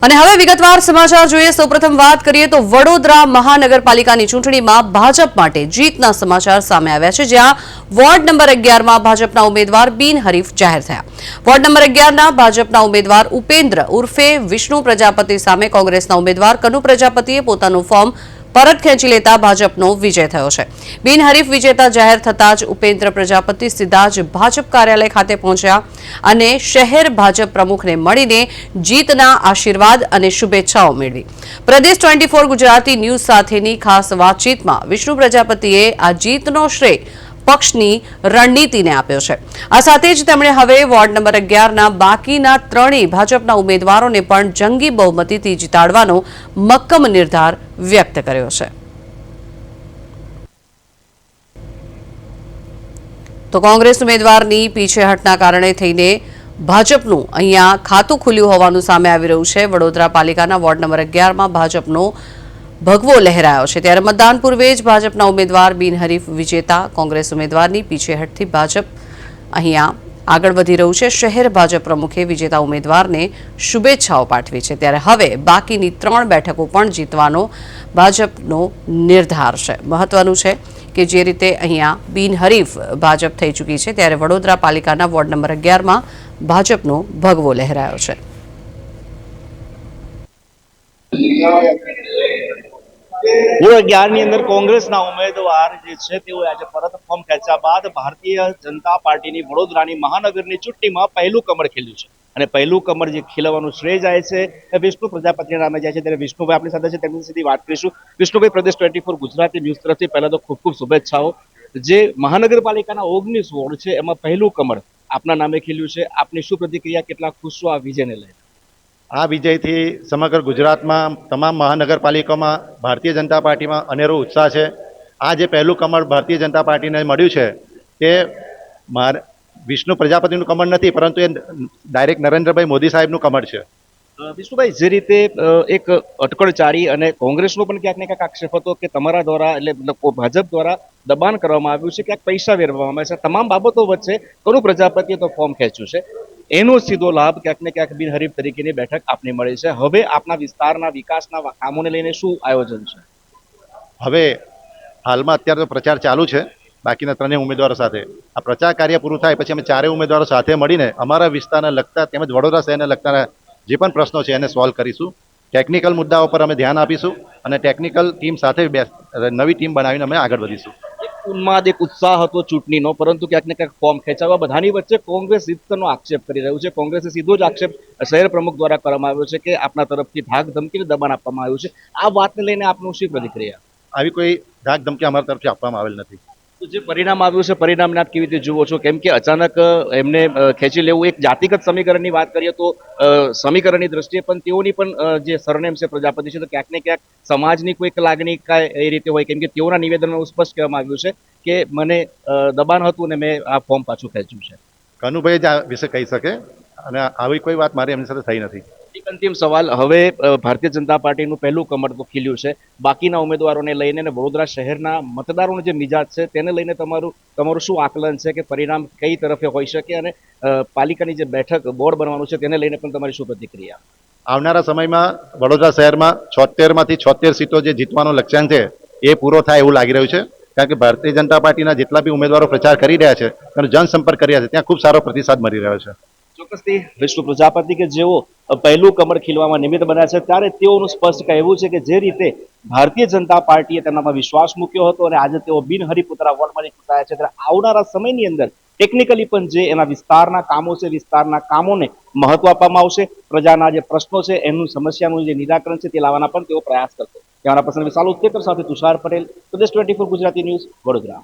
અને હવે વિગતવાર સમાચાર જોઈએ। સૌપ્રથમ વાત કરીએ તો વડોદરા મહાનગરપાલિકાની ચૂંટણીમાં ભાજપ માટે જીતના સમાચાર સામે આવ્યા છે, જ્યાં વોર્ડ નંબર 11માં ભાજપના ઉમેદવાર બિનહરીફ જાહેર થયા। વોર્ડ નંબર 11ના ભાજપના ઉમેદવાર ઉપેન્દ્ર ઉર્ફે વિષ્ણુ પ્રજાપતિ સામે કોંગ્રેસના ઉમેદવાર કનુ પ્રજાપતિએ પોતાનું ફોર્મ પરત ખેંચી લેતા ભાજપનો વિજય થયો છે। બિનહરીફ વિજેતા જાહેર થતાં જ ઉપેન્દ્ર પ્રજાપતિ સીધા જ ભાજપ કાર્યાલય ખાતે પહોંચ્યા અને શહેર ભાજપ પ્રમુખને મળીને જીતના આશીર્વાદ અને શુભેચ્છાઓ મેળવી। પ્રદેશ 24 ગુજરાતી ન્યૂઝ સાથેની ખાસ વાતચીતમાં વિષ્ણુ પ્રજાપતિએ આ જીતનો શ્રેય પક્ષની રણનીતિને આપ્યો છે। આ સાથે જ તેમણે હવે વોર્ડ નંબર 11ના બાકીના ત્રણેય ભાજપના ઉમેદવારોને પણ જંગી બહુમતીથી જીતાડવાનો મક્કમ નિર્ધાર વ્યક્ત કર્યો છે। તો કોંગ્રેસ ઉમેદવારની પીછેહટના કારણે થઈને ભાજપનું અહીંયા ખાતું ખુલ્યું હોવાનું સામે આવી રહ્યું છે। વડોદરા પાલિકાના વોર્ડ નંબર 11માં ભાજપનો ભગવો લહેરાયો છે, ત્યારે મતદાન પૂર્વે જ ભાજપના ઉમેદવાર બિનહરીફ વિજેતા કોંગ્રેસ ઉમેદવારની પીછેહટથી ભાજપ અહીંયા આગળ વધી રહ્યું છે। શહેર ભાજપ પ્રમુખે વિજેતા ઉમેદવારને શુભેચ્છાઓ પાઠવી છે, ત્યારે હવે બાકીની 3 બેઠકો પણ જીતવાનો ભાજપનો નિર્ધાર છે। મહત્વનું છે કે જે રીતે અહીંયા બિનહરીફ ભાજપ થઈ ચૂકી છે, ત્યારે વડોદરા પાલિકાના વોર્ડ નંબર 11માં ભાજપનો ભગવો લહેરાયો છે। वोर्ड 11 अंदर कांग्रेसना उम्मीदवार जे छे तेओ आज परत फॉर्म खेंच्या बाद भारतीय जनता पार्टी वडोदरानी महानगरनी चूंटणीमां पहेलुं कमळ खिल्युं छे અને પહેલું કમળ જે ખીલવાનું શ્રેય જાય છે એ વિષ્ણુ પ્રજાપતિના નામે જાય છે। ત્યારે વિષ્ણુભાઈ આપણી સાથે છે, તેમની સીધી વાત કરીશું। વિષ્ણુભાઈ, પ્રદેશ 24 ગુજરાતી ન્યૂઝ તરફથી પહેલા તો ખૂબ ખૂબ શુભેચ્છાઓ। જે મહાનગરપાલિકાના 19 વોર્ડ છે એમાં પહેલું કમળ આપના નામે ખીલ્યું છે, આપની શું પ્રતિક્રિયા, કેટલા ખુશ છો આ વિજયને લઈને? આ વિજયથી સમગ્ર ગુજરાતમાં તમામ મહાનગરપાલિકામાં ભારતીય જનતા પાર્ટીમાં અનેરો ઉત્સાહ છે। આ જે પહેલું કમળ ભારતીય જનતા પાર્ટીને મળ્યું છે તે વિષ્ણુ પ્રજાપતિનું કમળ નથી, પરંતુ એ ડાયરેક્ટ નરેન્દ્રભાઈ મોદી સાહેબનું કમળ છે। વિષ્ણુભાઈ, જે રીતે એક અટકળચારી અને કોંગ્રેસનો પણ ક્યાંક ને ક્યાંક આક્ષેપ હતો કે તમારા દ્વારા એટલે ભાજપ દ્વારા દબાણ કરવામાં આવ્યું છે, ક્યાંક પૈસા વેરવામાં આવે છે, તમામ બાબતો વચ્ચે કનુ પ્રજાપતિએ તો ફોર્મ ખેંચ્યું છે, એનો સીધો લાભ ક્યાંક ને ક્યાંક બિનહરીફ તરીકેની બેઠક આપને મળી છે। હવે આપના વિસ્તારના વિકાસના કામોને લઈને શું આયોજન છે? હવે હાલમાં અત્યારે તો પ્રચાર ચાલુ છે બાકીના 3 ઉમેદવારો સાથે। આ પ્રચાર કાર્ય પૂરું થાય પછી અમે 4 ઉમેદવારો સાથે મળીને અમારા વિસ્તારને લગતા તેમજ વડોદરા શહેરને લગતા જે પણ પ્રશ્નો છે એને સોલ્વ કરીશું। ટેકનિકલ મુદ્દાઓ પર અમે ધ્યાન આપીશું અને ટેકનિકલ ટીમ સાથે નવી ટીમ બનાવીને અમે આગળ વધીશું। ઉન્માદ, એક ઉત્સાહ હતો ચૂંટણીનો, પરંતુ ક્યાંક ને ક્યાંક ફોર્મ ખેંચાવા બધાની વચ્ચે કોંગ્રેસ જીતનો આક્ષેપ કરી રહ્યું છે। કોંગ્રેસે સીધો જ આક્ષેપ શહેર પ્રમુખ દ્વારા કરવામાં આવ્યો છે કે આપના તરફથી ધાક ધમકીને દબાણ આપવામાં આવ્યું છે। આ વાતને લઈને આપનું શું પ્રતિક્રિયા? આવી કોઈ ધાક ધમકી અમારા તરફથી આપવામાં આવેલ નથી। તો જે પરિણામ આવ્યું છે, પરિણામને આપ કેવી રીતે જુઓ છો? કેમ કે અચાનક એમને ખેંચી લેવું, એક જાતિગત સમીકરણની વાત કરીએ તો સમીકરણની દ્રષ્ટિએ પણ તેઓની પણ જે સરનેમ છે પ્રજાપતિ છે, તો ક્યાંક ને ક્યાંક સમાજની કોઈક લાગણી કાંઈ એ રીતે હોય, કેમ કે તેઓના નિવેદનમાં સ્પષ્ટ કહેવામાં આવ્યું છે કે મને દબાણ હતું અને મેં આ ફોર્મ પાછું ખેંચ્યું છે। કનુભાઈ જ આ વિશે કહી શકે અને આવી કોઈ વાત મારી એમની સાથે થઈ નથી। એક અંતિમ સવાલ, હવે ભારતીય જનતા પાર્ટીનું પહેલું કમળ તો ખીલ્યું છે, બાકીના ઉમેદવારોને લઈને અને વડોદરા શહેરના મતદારોનો જે મિજાજ છે તેને લઈને તમારું શું આકલન છે કે પરિણામ કઈ તરફે હોઈ શકે, અને પાલિકાની જે બેઠક બોર્ડ બનવાનું છે તેને લઈને પણ તમારી શું પ્રતિક્રિયા? આવનારા સમયમાં વડોદરા શહેરમાં 76માંથી 76 સીટો જે જીતવાનો લક્ષ્યાંક છે એ પૂરો થાય એવું લાગી રહ્યું છે, કારણ કે ભારતીય જનતા પાર્ટીના જેટલા બી ઉમેદવારો પ્રચાર કરી રહ્યા છે અને જનસંપર્ક કરી રહ્યા છે ત્યાં ખૂબ સારો પ્રતિસાદ મળી રહ્યો છે। ચોક્કસથી વિષ્ણુ પ્રજાપતિ કે જેઓ પહેલું કમળ ખીલવામાં નિમિત્ત બન્યા છે, ત્યારે તેઓનું સ્પષ્ટ કહેવું છે કે જે રીતે ભારતીય જનતા પાર્ટીએ તેમનામાં વિશ્વાસ મૂક્યો હતો અને આજે તેઓ બિનહરીફ પોતાના વોર્ડમાંથી ચૂંટાયા છે, ત્યારે આવનારા સમયની અંદર ટેકનિકલી પણ જે એના વિસ્તારના કામો છે, વિસ્તારના કામોને મહત્વ આપવામાં આવશે, પ્રજાના જે પ્રશ્નો છે એનું સમસ્યાનું જે નિરાકરણ છે તે લાવવાના પણ તેઓ પ્રયાસ કરશે। કેમેરા પર્સન વિશાલ ઉત્તેકર સાથે તુષાર પટેલ, પ્રદેશ 24 ગુજરાતી ન્યૂઝ, વડોદરા।